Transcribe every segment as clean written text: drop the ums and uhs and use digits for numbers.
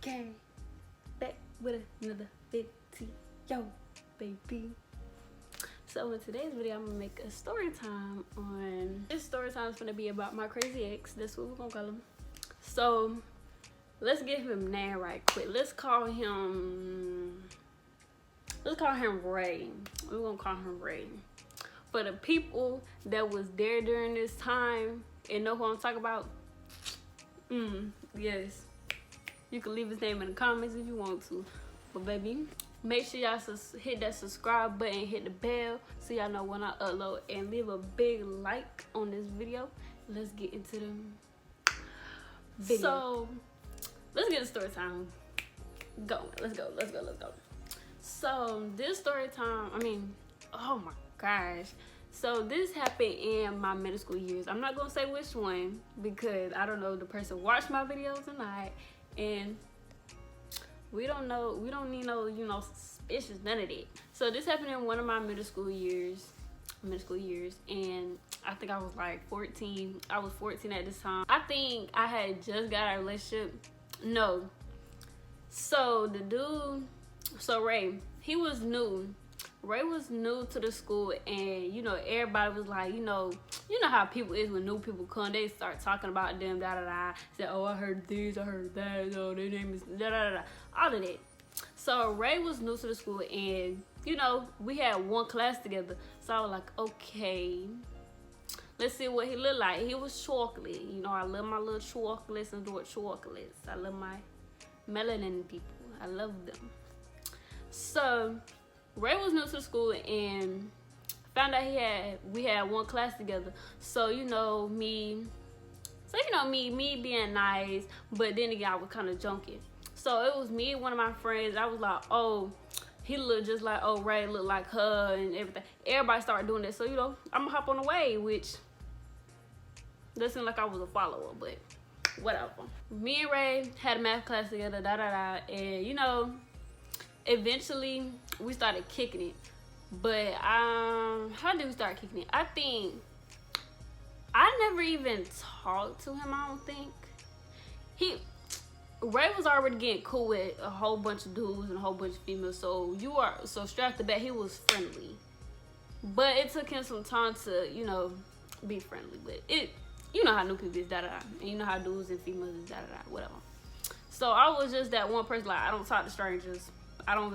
Okay, back with another video, baby. So in today's video, I'm gonna make a story time on. This story time is gonna be about my crazy ex. That's what we're gonna call him. So let's give him a name right quick. Let's call him Ray. We're gonna call him Ray. For the people that was there during this time and know who I'm talking about, yes. You can leave his name in the comments if you want to. But baby, make sure y'all hit that subscribe button, hit the bell so y'all know when I upload, and leave a big like on this video. Let's get into the video. So let's get the story time going. Let's go. So this story time, oh my gosh. So this happened in my middle school years. I'm not gonna say which one because I don't know if the person watched my videos or not. And we don't need no suspicious, none of that. So this happened in one of my middle school years, and I think I was like 14. I was 14 at this time. I think I had just got a relationship. No. So the dude, Ray, he was new. Ray was new to the school, and everybody was like, you know how people is when new people come, they start talking about them, say, oh, I heard this, I heard that, oh, their name is all of that. So Ray was new to the school, and we had one class together. So I was like, okay, let's see what he looked like. He was chocolate. I love my little chocolates and dark chocolates. I love my melanin people. I love them. So Ray was new to the school and found out we had one class together. So me being nice, but then again I was kind of junky. So it was me and one of my friends. I was like, oh, he looked just like Ray looked like her and everything. Everybody started doing that. So I'm gonna hop on the wave, which that seemed like I was a follower, but whatever. Me and Ray had a math class together, and eventually we started kicking it. But how did we start kicking it? I think I never even talked to him. I don't think Ray was already getting cool with a whole bunch of dudes and a whole bunch of females. So straight off the bat he was friendly. But it took him some time to be friendly. But how new people is and how dudes and females is whatever. So I was just that one person, like, I don't talk to strangers. I don't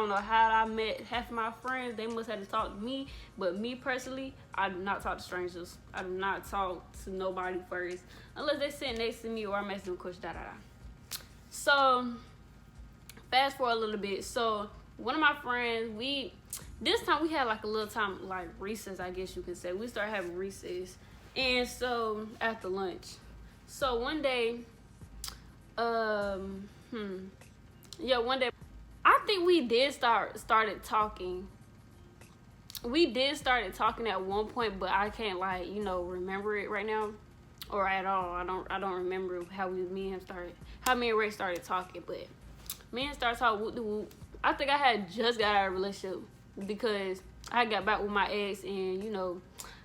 know how I met half of my friends. They must have to talk to me. But me personally, I do not talk to strangers. I do not talk to nobody first. Unless they sit next to me or I'm asking them questions, So, fast forward a little bit. So, one of my friends, this time we had like a little time, like recess, I guess you could say. We started having recess. And so, after lunch. So, one day, one day, I think we did started talking. We did started talking at one point, but I can't remember it right now or at all. I don't remember how me and Ray started talking, but me and started talking whoop de whoop. I think I had just got out of a relationship because I got back with my ex, and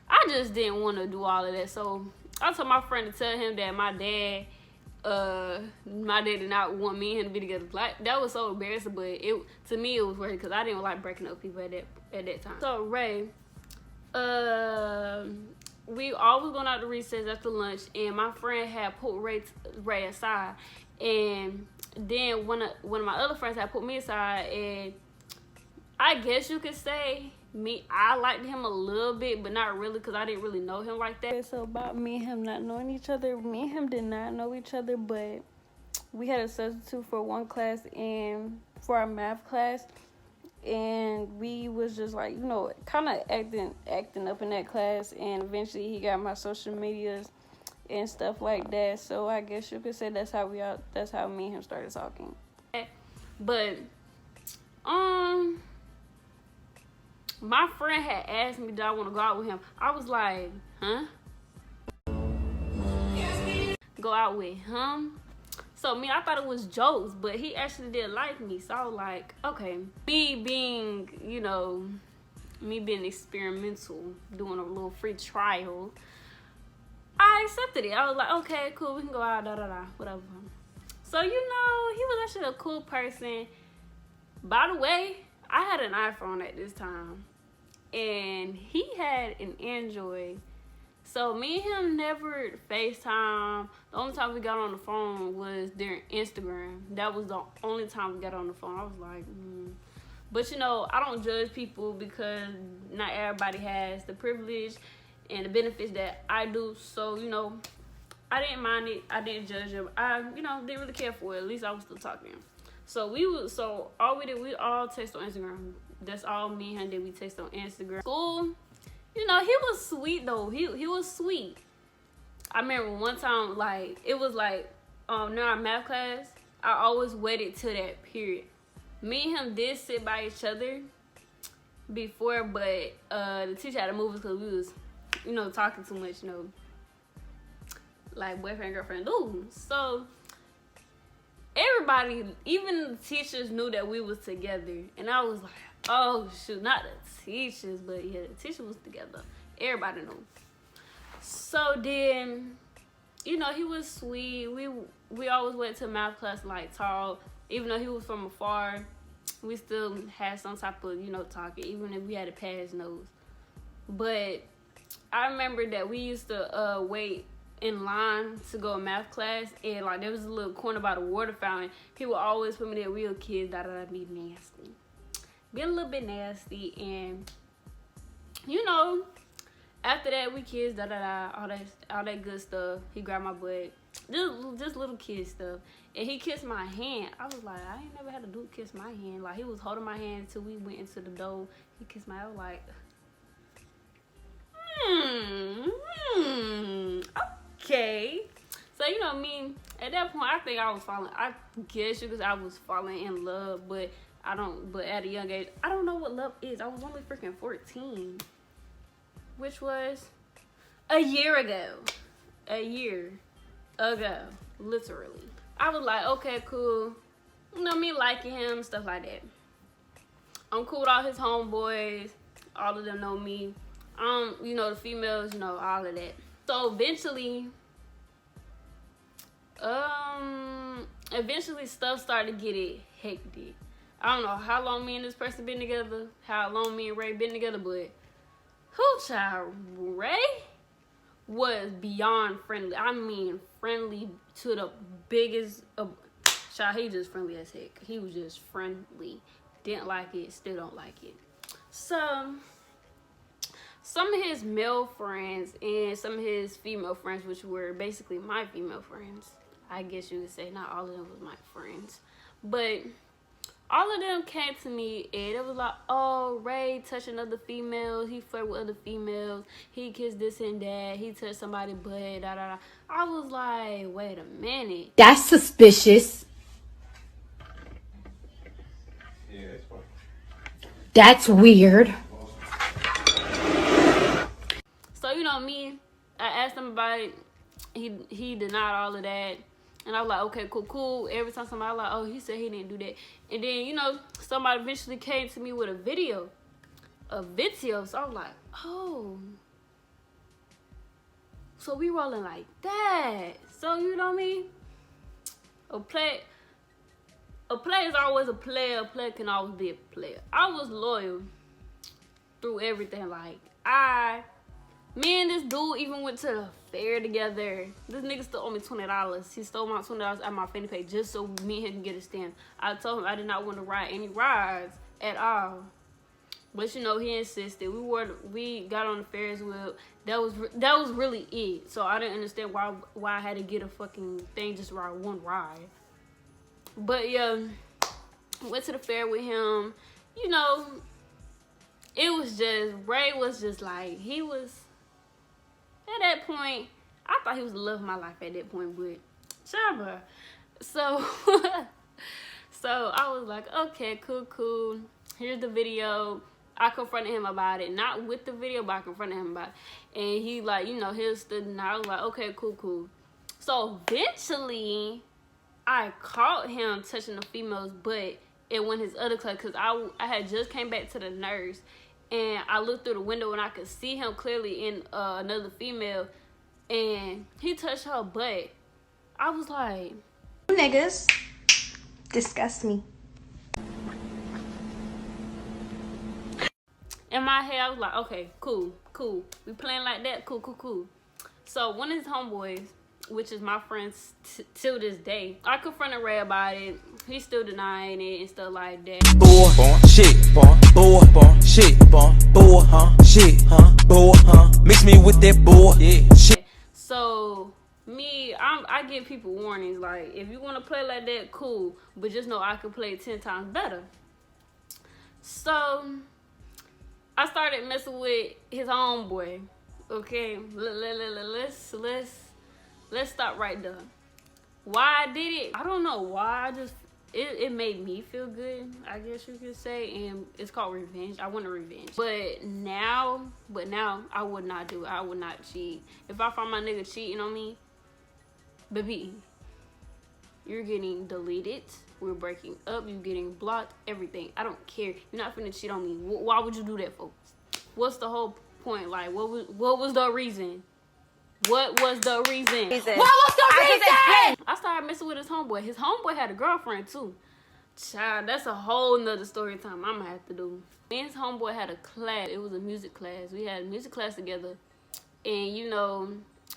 I just didn't want to do all of that. So I told my friend to tell him that my dad did not want me and him to be together. Like, that was so embarrassing, but to me it was worth it because I didn't like breaking up with people at that time. So Ray, we always going out to recess after lunch, and my friend had put Ray aside, and then one of my other friends had put me aside, and I guess you could say I liked him a little bit, but not really, because I didn't really know him like that. So about me and him not knowing each other, me and him did not know each other, but we had a substitute for one class and for our math class, and we was just like, kind of acting up in that class, and eventually he got my social medias and stuff like that. So I guess you could say that's how me and him started talking. But my friend had asked me, did I want to go out with him? I was like, huh? Go out with him? So I thought it was jokes, but he actually did like me. So I was like, okay. Me being experimental, doing a little free trial, I accepted it. I was like, okay, cool, we can go out, whatever. So, you know, he was actually a cool person. By the way, I had an iPhone at this time, and he had an Android. So me and him never FaceTime. The only time we got on the phone was during Instagram. That was the only time we got on the phone. I was like, But you know, I don't judge people because not everybody has the privilege and the benefits that I do. So, you know, I didn't mind it. I didn't judge him. I, you know, didn't really care for it. At least I was still talking. So all we did, we all text on Instagram. That's all me and him did. We text on Instagram. School, you know, he was sweet though. He was sweet. I remember one time, like, it was like, in our math class, I always waited till that period. Me and him did sit by each other before, but the teacher had to move us because we was, you know, talking too much, you know, like boyfriend, girlfriend, dude. So everybody, even the teachers, knew that we was together, and I was like, oh shoot, not the teachers, but yeah, the teacher was together. Everybody knew. So then, you know, he was sweet. We always went to math class like talk. Even though he was from afar, we still had some type of, you know, talking, even if we had a pass nose. But I remember that we used to wait in line to go to math class, and like there was a little corner by the water fountain. He would always put me there, real kids, be nasty. Being a little bit nasty, and you know, after that we kids, all that good stuff. He grabbed my butt. Just little kid stuff. And he kissed my hand. I was like, I ain't never had a dude kiss my hand. Like, he was holding my hand until we went into the door. He kissed my hand. I was like, okay. So, you know me, at that point, I think I was falling. I guess you because I was falling in love, but at a young age, I don't know what love is. I was only freaking 14, which was a year ago. Literally. I was like, okay, cool. You know, me liking him, stuff like that. I'm cool with all his homeboys. All of them know me. You know, the females, you know, all of that. So eventually stuff started getting hectic. I don't know how long me and this person been together, how long me and Ray been together, but Ray was beyond friendly. I mean, friendly to the biggest. Child, he just friendly as heck. He was just friendly. Didn't like it, still don't like it. So, some of his male friends and some of his female friends, which were basically my female friends, I guess you could say, not all of them was my friends, but all of them came to me and it was like, oh, Ray touching other females, he flirt with other females, he kissed this and that, he touched somebody's butt, da da da. I was like, wait a minute. That's suspicious. Yeah, that's fine. That's weird. So, you know me, I asked him about it, he denied all of that. And I was like, okay, cool. Every time somebody was like, oh, he said he didn't do that. And then, you know, somebody eventually came to me with a video. So I was like, oh. So we rolling like that. So, you know me? A player is always a player. A player can always be a player. I was loyal through everything. Like, me and this dude even went to the fair together. This nigga still owe me $20. He stole my $20 out of my fanny pack just so me and him can get a stamp. I told him I did not want to ride any rides at all. But you know, he insisted. We got on the Ferris wheel. That was really it. So I didn't understand why I had to get a fucking thing just to ride one ride. But yeah, went to the fair with him. You know, it was just, Ray was just like, he was. At that point, I thought he was the love of my life at that point, but Shabba. So, so I was like, okay, cool. Here's the video. I confronted him about it. Not with the video, but I confronted him about it. And he like, you know, he stood and I was like, okay, cool. So eventually, I caught him touching the female's butt in one of his other class because I had just came back to the nurse. And I looked through the window and I could see him clearly in another female. And he touched her butt. I was like, Niggas disgust me. In my head, I was like, okay, cool. We playing like that, cool. So one of his homeboys, which is my friends till this day, I confronted Ray about it. He's still denying it and stuff like that. Boy, shit, boy, shit, boy, shit, boy, mix me with that boy, yeah, shit. So me, I give people warnings, like, if you want to play like that, cool, but just know I can play it 10 times better. So I started messing with his homeboy. Okay, let's stop right there. Why I did it, I don't know why. It made me feel good, I guess you could say, and it's called revenge. I wanted revenge. But now I would not do it. I would not cheat. If I find my nigga cheating on me, baby, you're getting deleted. We're breaking up. You're getting blocked. Everything. I don't care. You're not finna cheat on me. Why would you do that for? What's the whole point? Like, what was the reason? What was the reason? What was the reason? I started messing with his homeboy. His homeboy had a girlfriend too. Child, that's a whole nother story time I'm gonna have to do. Me and his homeboy had a class. It was a music class. We had a music class together. And you know,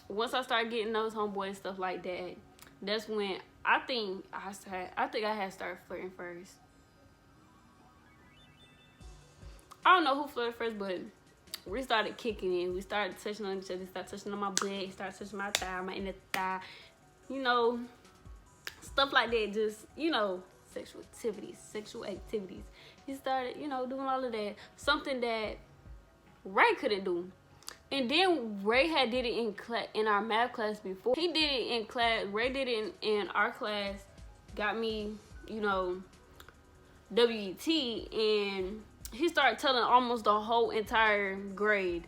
once I started getting those homeboy and stuff like that, that's when I think I had started flirting first. I don't know who flirted first, but we started kicking in. We started touching on each other. He started touching on my butt. He started touching my thigh, my inner thigh. You know, stuff like that. Just, you know, sexual activities. He started, you know, doing all of that. Something that Ray couldn't do. And then Ray had did it in our math class before. He did it in class. Ray did it in our class. Got me, you know, WET, and he started telling almost the whole entire grade.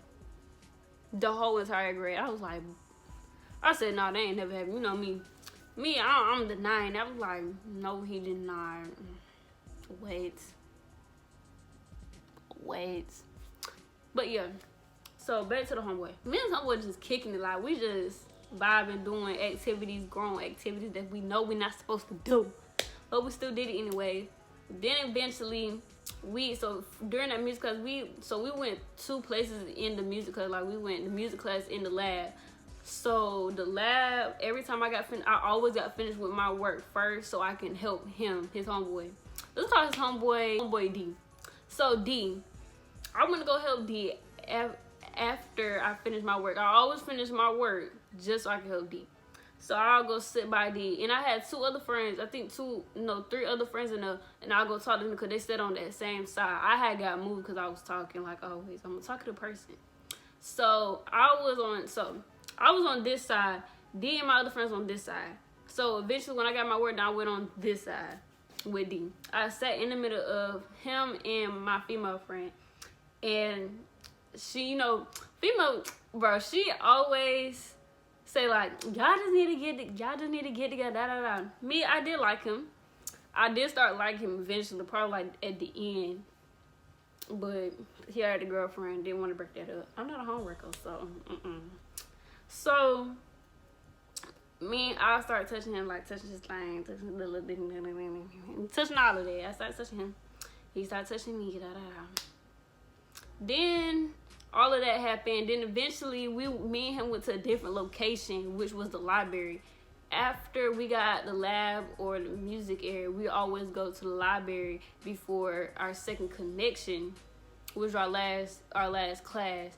The whole entire grade. I was like, I said, no, they ain't never happened. You know me. I'm denying. I was like, no, he did not. Wait. But yeah. So back to the homeboy. Me and homeboy just kicking it. Like, we just vibing, doing activities, grown activities that we know we're not supposed to do. But we still did it anyway. Then eventually, during that music class, we went 2 places in the music class. Like, we went the music class in the lab. So the lab, every time I got finished, I always got finished with my work first so I can help him, his homeboy. Let's call his homeboy D. So D, I want to go help D after I finish my work. I always finish my work just so I can help D. So I'll go sit by D. And I had 2 other friends. I think 3 other friends and I'll go talk to them because they sat on that same side. I had got moved because I was talking like always. I'm a talkative person. So I was on this side. D and my other friends on this side. So eventually when I got my work done, I went on this side with D. I sat in the middle of him and my female friend. And she, you know, female, bro, she always say like, y'all just need to get together, da. Me, I did like him. I did start liking him eventually, probably like at the end. But he had a girlfriend, didn't want to break that up. I'm not a homewrecker, so So me, I started touching him, like touching his thing, touching the little thing, touching all of that. I started touching him. He started touching me, da. Then all of that happened. Then eventually, me and him went to a different location, which was the library. After we got the lab or the music area, we always go to the library before our second connection, which was our last class.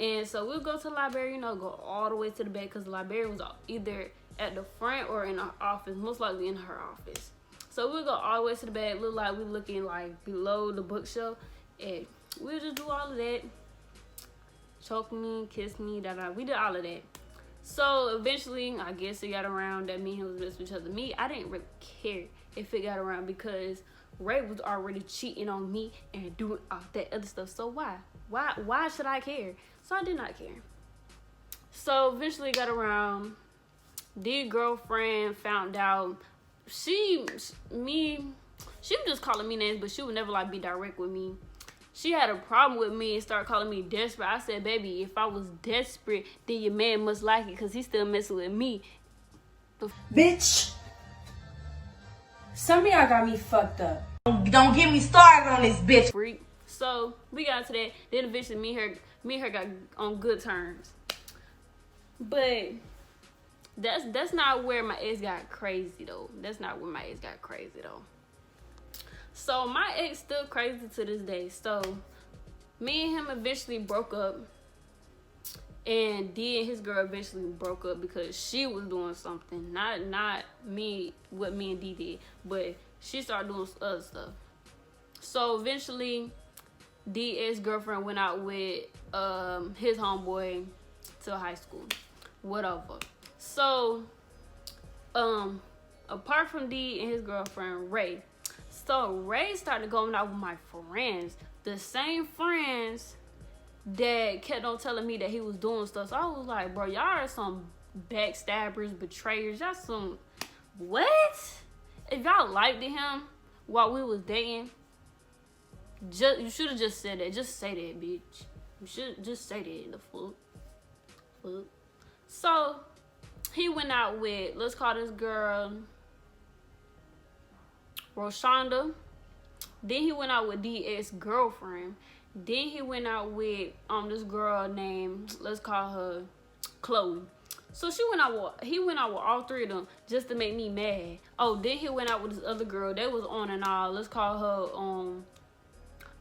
And so we'll go to the library, you know, go all the way to the back because the library was either at the front or in our office, most likely in her office. So we'll go all the way to the back, look like we're looking like below the bookshelf, and we'll just do all of that. Choke me, kiss me, da. We did all of that. So eventually, I guess it got around that me and him was messing with each other. Me, I didn't really care if it got around because Ray was already cheating on me and doing all that other stuff. So why should I care? So I did not care. So eventually it got around. The girlfriend found out. She was just calling me names, but she would never like be direct with me. She had a problem with me and started calling me desperate. I said, baby, if I was desperate, then your man must like it because he's still messing with me. Bitch, Some of y'all got me fucked up. Don't get me started on this bitch. Freak. So we got to that. Then eventually me and her got on good terms. But that's not where my ex got crazy though. That's not where my ex got crazy though. So my ex still crazy to this day. So me and him eventually broke up. And D and his girl eventually broke up because she was doing something. Not me, what me and D did. But she started doing other stuff. So eventually, D ex-girlfriend went out with his homeboy to high school. Whatever. So, apart from D and his girlfriend, Ray. So Ray started going out with my friends. The same friends that kept on telling me that he was doing stuff. So I was like, bro, y'all are some backstabbers, betrayers. Y'all some, what? If y'all liked him while we was dating, you should have just said that. Just say that, bitch. You should just say that. The fuck. So, he went out with, let's call this girl Roshonda. Then he went out with DX girlfriend. Then he went out with this girl named, let's call her Chloe. So he went out with all three of them just to make me mad. Oh, then he went out with this other girl. That was on and off. Let's call her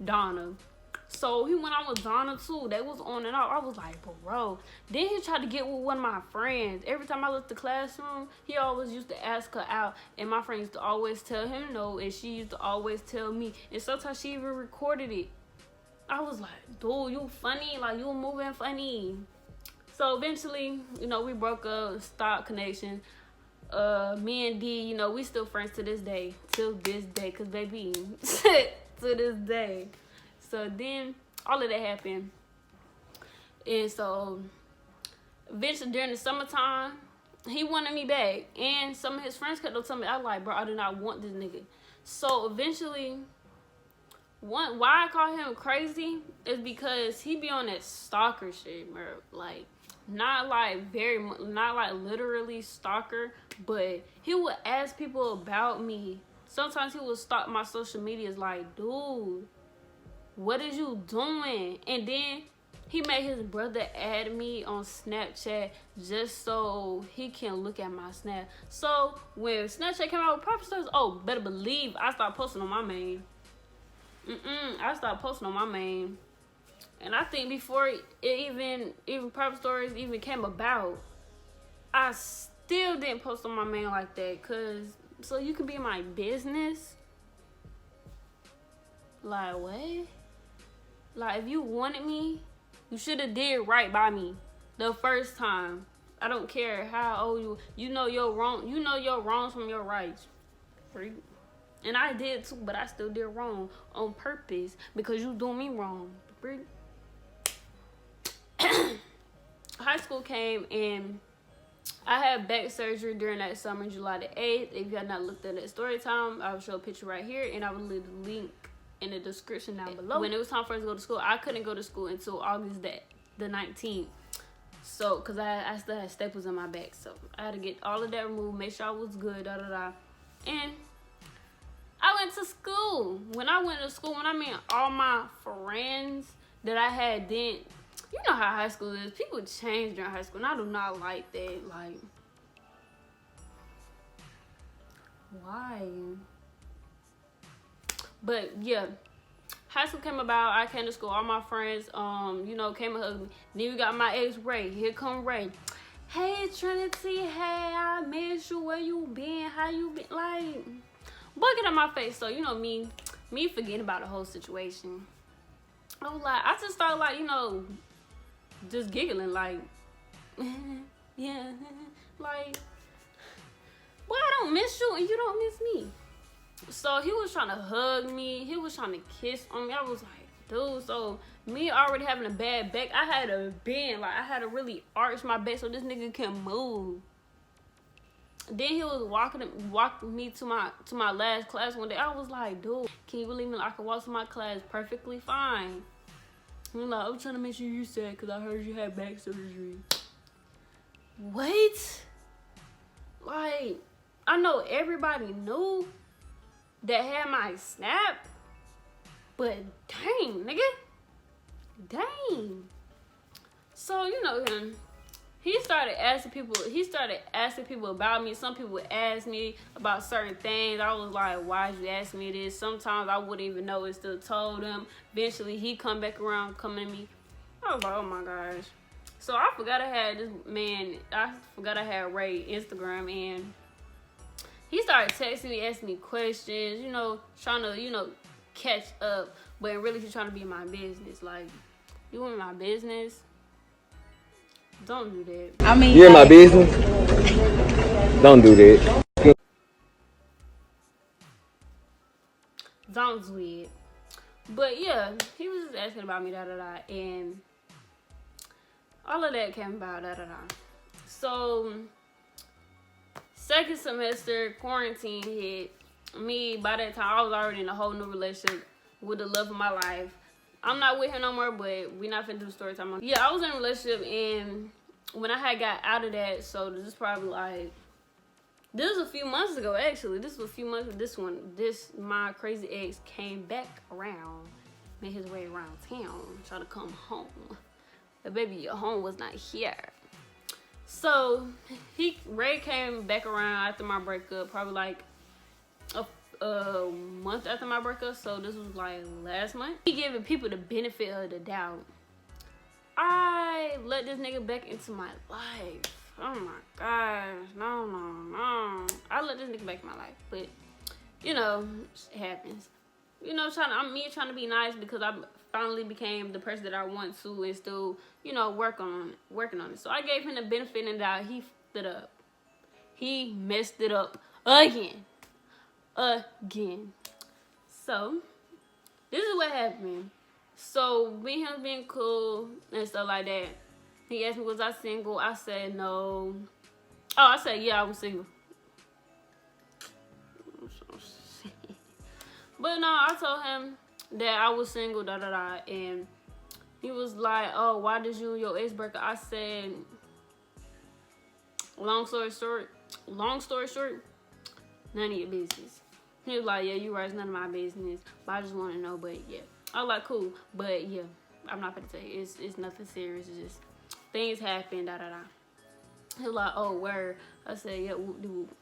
Donna. So he went out with Donna too. That was on and off. I was like, bro. Then he tried to get with one of my friends. Every time I left the classroom, he always used to ask her out. And my friend used to always tell him no. And she used to always tell me. And sometimes she even recorded it. I was like, dude, you funny. Like, you moving funny. So eventually, we broke up, stopped connection. Me and D, we still friends to this day. Till this day. Because, baby, to this day. So then, all of that happened. And so, eventually, during the summertime, he wanted me back. And some of his friends kept on telling me, I was like, bro, I do not want this nigga. So, eventually, why I call him crazy is because he be on that stalker shit, bro. Like, not like literally stalker, but he would ask people about me. Sometimes he would stalk my social medias like, dude, what is you doing? And then he made his brother add me on Snapchat just so he can look at my Snap. So when Snapchat came out with private stories, oh, better believe I started posting on my main. I started posting on my main. And I think before it even private stories even came about, I still didn't post on my main like that. Cause so you could be in my business. Like what? Like if you wanted me, you should have did right by me the first time. I don't care how old you know your wrong. You know your wrongs from your rights. Freak. And I did too, but I still did wrong on purpose because you doing me wrong. Freak. High school came and I had back surgery during that summer, July the 8th. If you have not looked at that story time, I will show a picture right here and I will leave the link in the description down below. When it was time for us to go to school, I couldn't go to school until August the 19th. So, because I still had staples in my back. So, I had to get all of that removed, make sure I was good, And I went to school. When I went to school, when I mean all my friends that I had then, you know how high school is. People change during high school, and I do not like that. Like, why? But yeah, high school came about. I came to school. All my friends, came and hugged me. Then we got my ex Ray. Here come Ray. Hey Trinity, hey, I miss you. Where you been? How you been? Like, boy, get on my face. So me forgetting about the whole situation. I was like, I just started like, just giggling like, yeah, like, boy, I don't miss you and you don't miss me. So he was trying to hug me. He was trying to kiss on me. I was like, dude, so me already having a bad back, I had to bend, like I had to really arch my back so this nigga can move. Then he was walking me to my last class one day. I was like, dude, can you believe me? I can walk to my class perfectly fine. I'm like, I'm trying to make sure you said because I heard you had back surgery. Wait. Like, I know everybody knew, that had my snap. But dang, nigga. Dang. So, you know him. He started asking people about me. Some people would ask me about certain things. I was like, why'd you ask me this? Sometimes I wouldn't even know it, still told him. Eventually he come back around, coming to me. I was like, oh my gosh. So I forgot I had this man, I forgot I had Ray Instagram, and he started texting me, asking me questions, you know, trying to, you know, catch up, but really he's trying to be in my business. Like, you in my business? Don't do that. I mean, You're in my business? Don't do that. Don't do it. But yeah, he was just asking about me, and all of that came about, So, second semester, quarantine hit. Me, by that time, I was already in a whole new relationship with the love of my life. I'm not with him no more, but we not finna do story time. Yeah, I was in a relationship, and when I had got out of that, so this is probably like, this was a few months ago, actually. This was a few months of my crazy ex came back around, made his way around town, tried to come home. But baby, your home was not here. So, Ray came back around after my breakup, probably like a month after my breakup, so this was like last month. He giving people the benefit of the doubt. I let this nigga back into my life. Oh my gosh, no. I let this nigga back in my life, but you know, it happens. You know, trying to be nice because I finally became the person that I want to, and still, you know, working on it. So I gave him the benefit of the doubt. He fucked it up. He messed it up again. So this is what happened. So me and him being cool and stuff like that. He asked me, was I single? I said no. Oh, I said yeah, I was single. But no, I told him that I was single, and he was like, oh, why did you and your ex break up? I said, long story short, none of your business. He was like, yeah, you right, it's none of my business, but I just want to know. But yeah, I was like, cool, but yeah, I'm not gonna tell you, it's nothing serious, it's just things happen, He was like, oh, word. I said, yeah, whoop de whoop.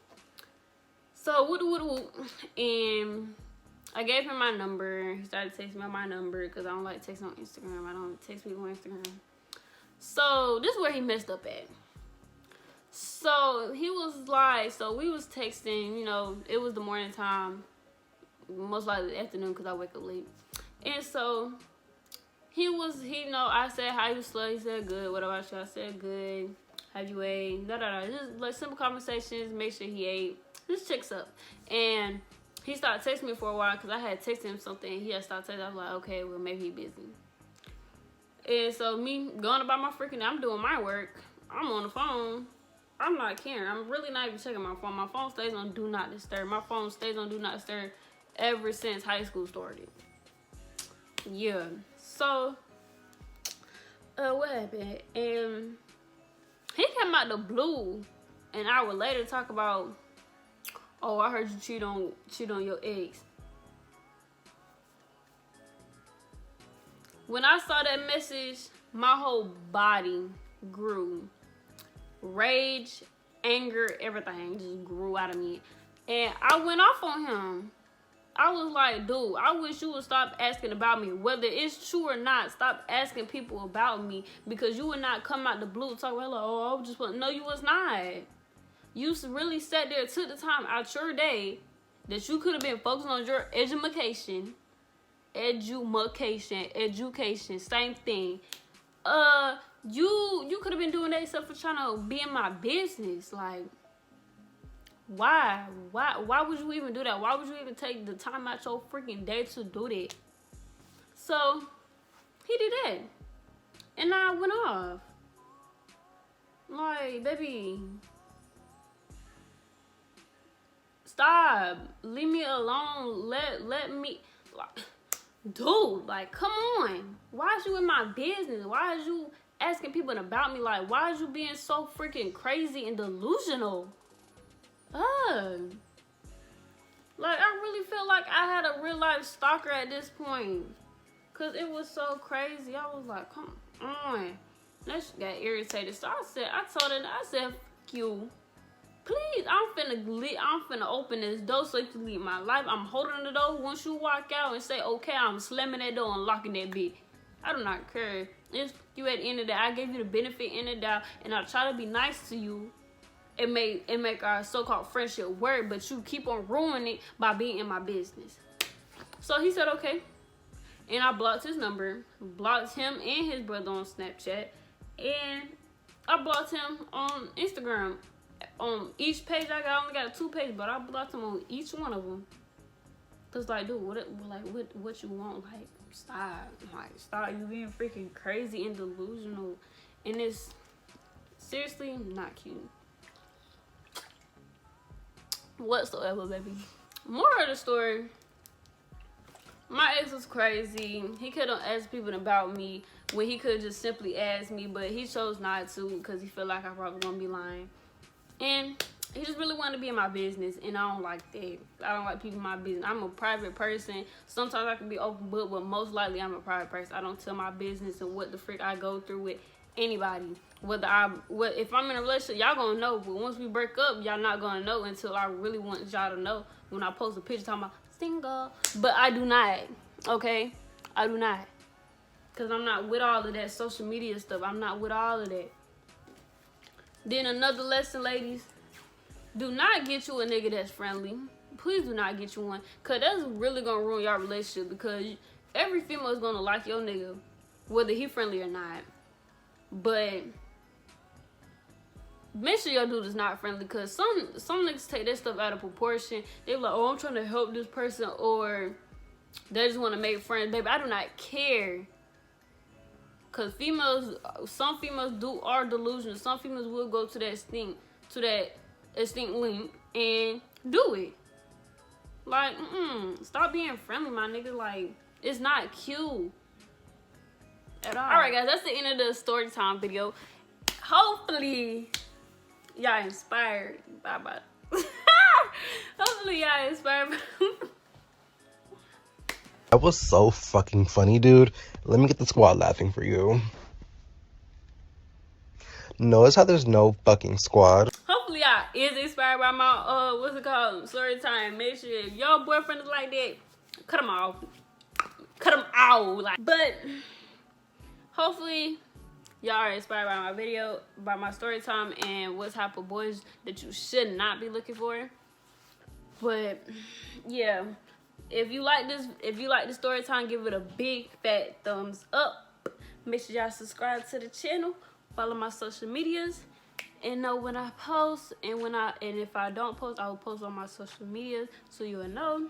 So whoop, and I gave him my number. He started texting me on my number because I don't like texting on Instagram. I don't text people on Instagram. So this is where he messed up at. So he was like, so we was texting, you know, it was the morning time, most likely the afternoon because I wake up late. And so he, you know, I said, how you slow? He said, good. What about you? I said, good. Have you ate? Just like simple conversations, make sure he ate. Just checks up. And he started texting me for a while because I had texted him something. And he had started texting. I was like, okay, well, maybe he busy. And so me going about my I'm doing my work. I'm on the phone. I'm not caring. I'm really not even checking my phone. My phone stays on Do Not Disturb. My phone stays on Do Not Disturb ever since high school started. Yeah. So, what happened? And he came out the blue an hour later talk about, oh, I heard you cheat on your ex. When I saw that message, my whole body grew. Rage, anger, everything just grew out of me. And I went off on him. I was like, dude, I wish you would stop asking about me. Whether it's true or not, stop asking people about me. Because you would not come out the blue talking about, oh, I was just, no, you was not. You really sat there, took the time out your day that you could have been focusing on your education, same thing. You could have been doing that except for trying to be in my business. Like, why would you even do that? Why would you even take the time out your freaking day to do that? So he did that, and I went off. Like, baby, stop, leave me alone. Let me, like, dude, like, come on. Why is you in my business? Why is you asking people about me? Like, why is you being so freaking crazy and delusional? Like, I really feel like I had a real life stalker at this point. Cause it was so crazy. I was like, come on. That shit got irritated. So I told her, I said, fuck you. Please, I'm finna open this door so you can leave my life. I'm holding the door. Once you walk out and say, okay, I'm slamming that door and locking that bitch. I do not care. It's you at the end of the day. I gave you the benefit in the doubt, and I try to be nice to you. It make our so-called friendship work, but you keep on ruining it by being in my business. So he said, okay. And I blocked his number, blocked him and his brother on Snapchat, and I blocked him on Instagram. On each page I only got 2 pages, but I blocked him on each one of them. Cause like, dude, what you want? Like, stop. You being freaking crazy and delusional, and it's seriously not cute whatsoever, baby. More of the story. My ex was crazy. He could have asked people about me when he could just simply ask me, but he chose not to because he felt like I probably gonna be lying. And he just really wanted to be in my business, and I don't like that. I don't like people in my business. I'm a private person. Sometimes I can be open book, but most likely I'm a private person. I don't tell my business and what the frick I go through with anybody. If I'm in a relationship, y'all gonna know, but once we break up, y'all not gonna know until I really want y'all to know when I post a picture talking about single. But I do not, okay? I do not. Because I'm not with all of that social media stuff. I'm not with all of that. Then another lesson, ladies. Do not get you a nigga that's friendly. Please do not get you one. Because that's really going to ruin your relationship. Because every female is going to like your nigga, whether he friendly or not. But make sure your dude is not friendly. Because some niggas take that stuff out of proportion. They're like, oh, I'm trying to help this person. Or they just want to make friends. Baby, I do not care. Because some females are delusional. Some females will go to that extinct link and do it. Like, stop being friendly, my nigga. Like, it's not cute at all. Alright, guys, that's the end of the story time video. Hopefully, y'all inspired. Bye-bye. Hopefully, y'all inspired. That was so fucking funny, dude. Let me get the squad laughing for you. Notice how there's no fucking squad. Hopefully y'all is inspired by my, what's it called? Story time. Make sure if your boyfriend is like that, cut him off. Cut him out. Like, but hopefully y'all are inspired by my video, by my story time, and what type of boys that you should not be looking for. But yeah. If you like the story time, give it a big fat thumbs up. Make sure y'all subscribe to the channel, follow my social medias, and know when I post, and if I don't post, I will post on my social medias so you'll know.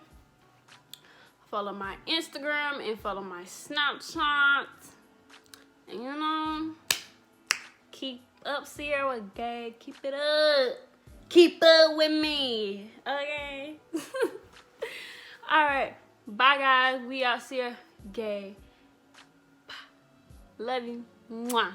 Follow my Instagram and follow my Snapchat. And you know, keep up Sierra gang, keep it up. Keep up with me. Okay. Alright, bye guys. We out here. Gay. Love you. Mwah.